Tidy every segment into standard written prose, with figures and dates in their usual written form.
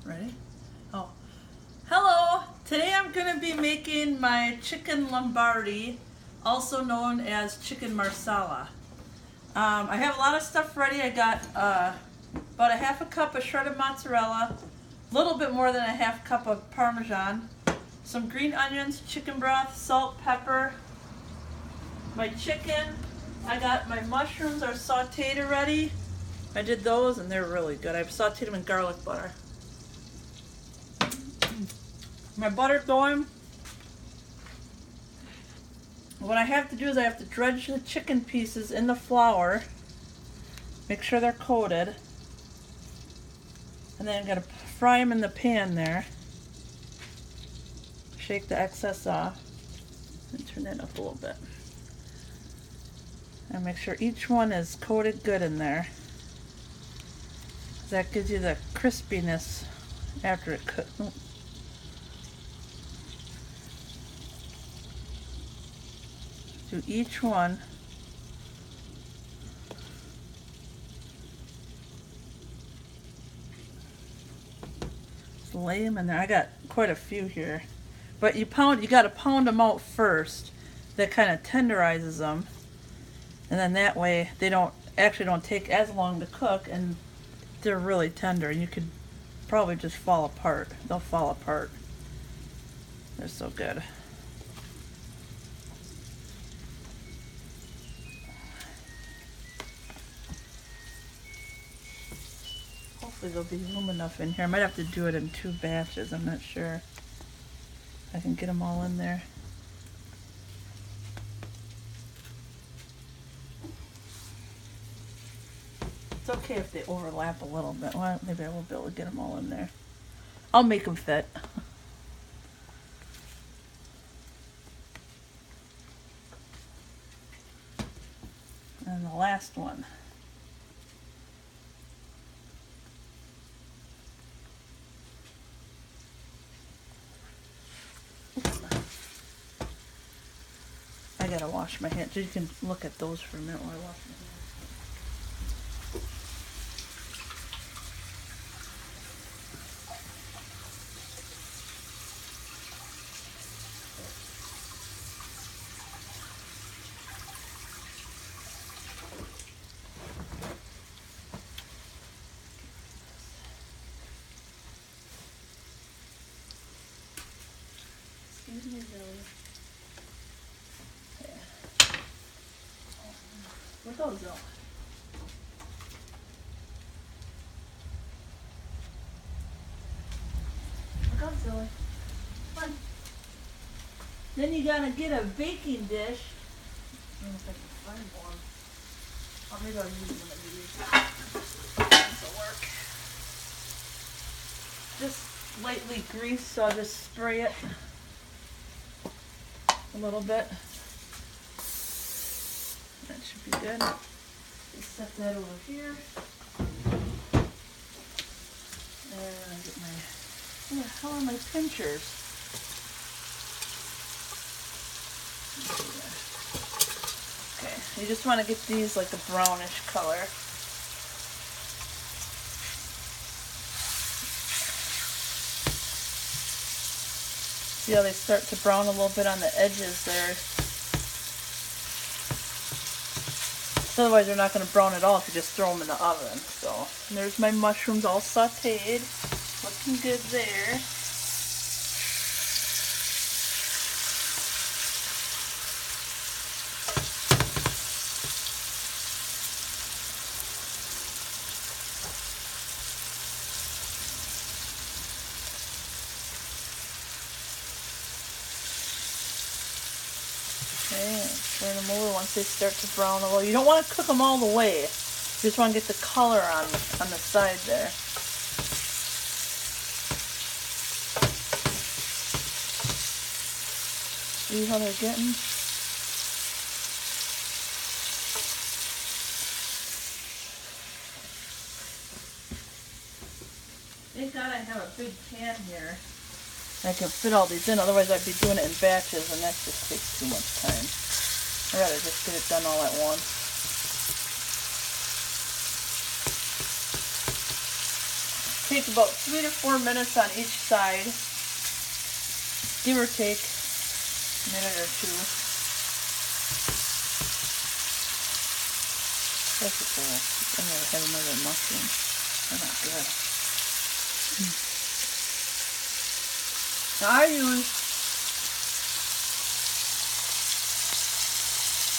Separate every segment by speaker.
Speaker 1: Ready? Oh. Hello! Today I'm going to be making my chicken Lombardy, also known as chicken marsala. I have a lot of stuff ready. I got about a half a cup of shredded mozzarella, a little bit more than a half cup of Parmesan, some green onions, chicken broth, salt, pepper, my chicken. I got my mushrooms are sauteed already. I did those and they're really good. I've sauteed them in garlic butter. My butter's going. What I have to do is I have to dredge the chicken pieces in the flour, make sure they're coated, and then I'm going to fry them in the pan there. Shake the excess off and turn that up a little bit. And make sure each one is coated good in there. That gives you the crispiness after it cooks. Do each one. Just lay them in there. I got quite a few here. But you got to pound them out first. That kind of tenderizes them. And then that way they don't take as long to cook, and they're really tender. And you could probably just fall apart. They'll fall apart. They're so good. Hopefully there'll be room enough in here. I might have to do it in 2 batches. I'm not sure. I can get them all in there. It's okay if they overlap a little bit. Well, maybe I won't be able to get them all in there. I'll make them fit. And the last one. I gotta wash my hands. You can look at those for a minute while I wash my hands. Excuse me, Zoe. Where'd those go? Look up, Zoe. Come on. Then you gotta get a baking dish. I don't know if I can find one. Or maybe I'll use one of these. This'll work. Just lightly grease, so I'll just spray it a little bit. That should be good. Just set that over here. And I get my, where the hell are my pinchers? Okay, you just want to get these like a brownish color. See how they start to brown a little bit on the edges there. Otherwise they're not going to brown at all if you just throw them in the oven. So there's my mushrooms all sauteed. Looking good there. Okay, turn them over once they start to brown a little. You don't want to cook them all the way. You just want to get the color on the side there. See how they're getting? Thank God I have a big pan here. I can fit all these in, otherwise I'd be doing it in batches and that just takes too much time. I'd rather just get it done all at once. Takes about 3 to 4 minutes on each side, give or take a minute or two. That's it. I'm gonna have another mushroom. They're not good. Now I use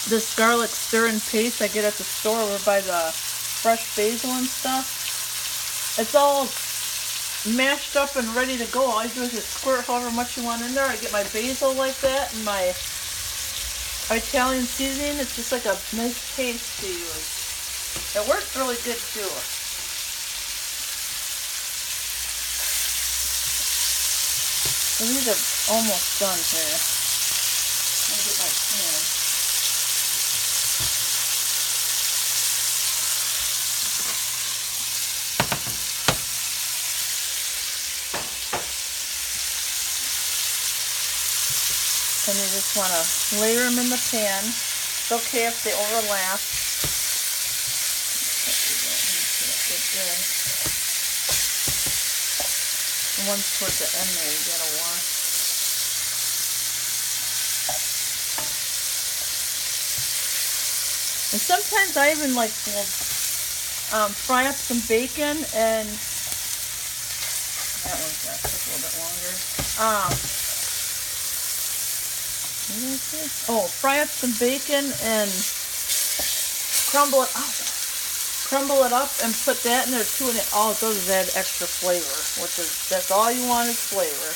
Speaker 1: this garlic stir-in paste I get at the store over by the fresh basil and stuff. It's all mashed up and ready to go. All you do is just squirt however much you want in there. I get my basil like that and my Italian seasoning. It's just like a nice paste to use. It works really good too. So these are almost done here. Let me get my pan. And you just want to layer them in the pan. It's okay if they overlap. The ones towards the end there, you gotta wash. And sometimes I even like will fry up some bacon, and that one's got a little bit longer. Fry up some bacon and crumble it up and put that in there too, and all it does is add extra flavor, that's all you want is flavor.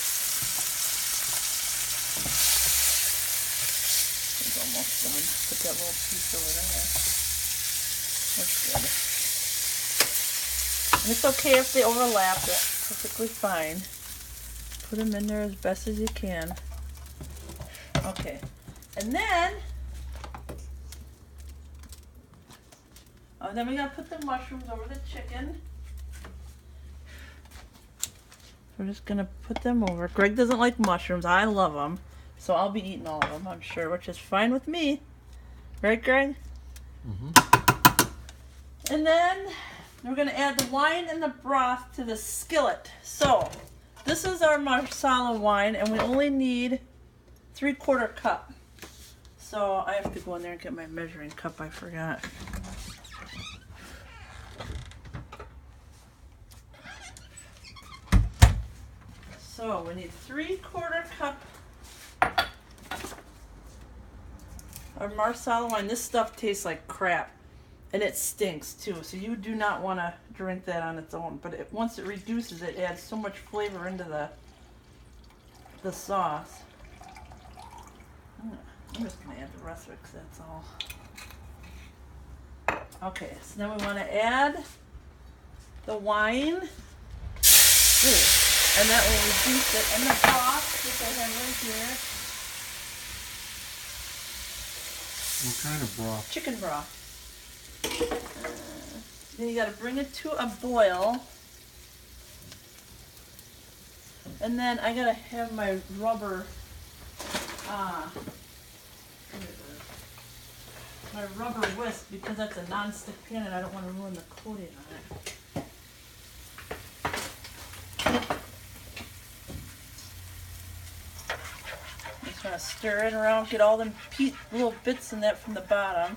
Speaker 1: It's almost done. Put that little piece over there. That's good. And it's okay if they overlap, that's perfectly fine. Put them in there as best as you can. Okay, and then we gotta put the mushrooms over the chicken. We're just gonna put them over. Greg doesn't like mushrooms. I love them, so I'll be eating all of them, I'm sure, which is fine with me. Right, Greg? Mm-hmm. And then we're gonna add the wine and the broth to the skillet. So this is our Marsala wine, and we only need 3/4 cup. So I have to go in there and get my measuring cup. I forgot. So we need 3/4 cup of Marsala wine. This stuff tastes like crap, and it stinks too. So you do not want to drink that on its own. But once it reduces, it adds so much flavor into the sauce. I'm just going to add the rest of it because that's all. Okay, so then we want to add the wine. Ooh, and that will reduce it. And the broth, which I have right here.
Speaker 2: What kind of broth?
Speaker 1: Chicken broth. Then you got to bring it to a boil. And then I got to have my rubber whisk, because that's a non-stick pan and I don't want to ruin the coating on it. Just want to stir it around, get all them little bits in that from the bottom.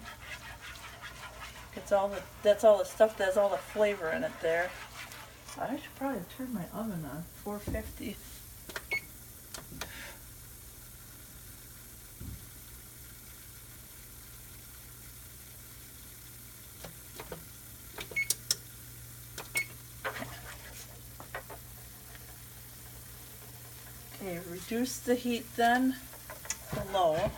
Speaker 1: That's all the stuff that has all the flavor in it there. I should probably turn my oven on 450. Okay, reduce the heat then to low.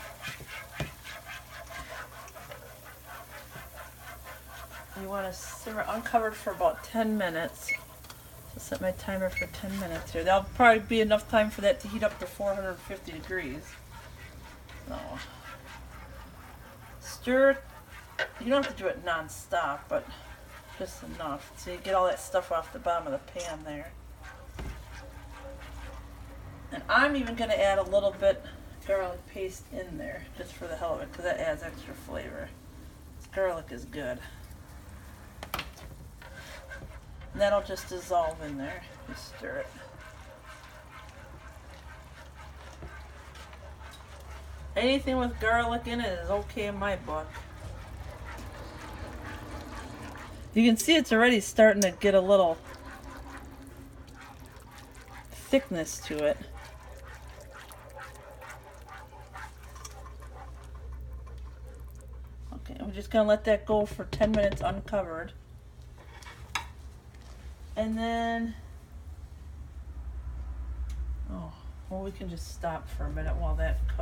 Speaker 1: You want to simmer uncovered for about 10 minutes. So set my timer for 10 minutes here. That'll probably be enough time for that to heat up to 450 degrees. So stir. You don't have to do it non-stop, but just enough so you get all that stuff off the bottom of the pan there. And I'm even going to add a little bit garlic paste in there just for the hell of it, because that adds extra flavor. This garlic is good. And that'll just dissolve in there. Just stir it. Anything with garlic in it is okay in my book. You can see it's already starting to get a little thickness to it. Okay, we're just gonna let that go for 10 minutes uncovered. And then, oh, well, we can just stop for a minute while that cooks.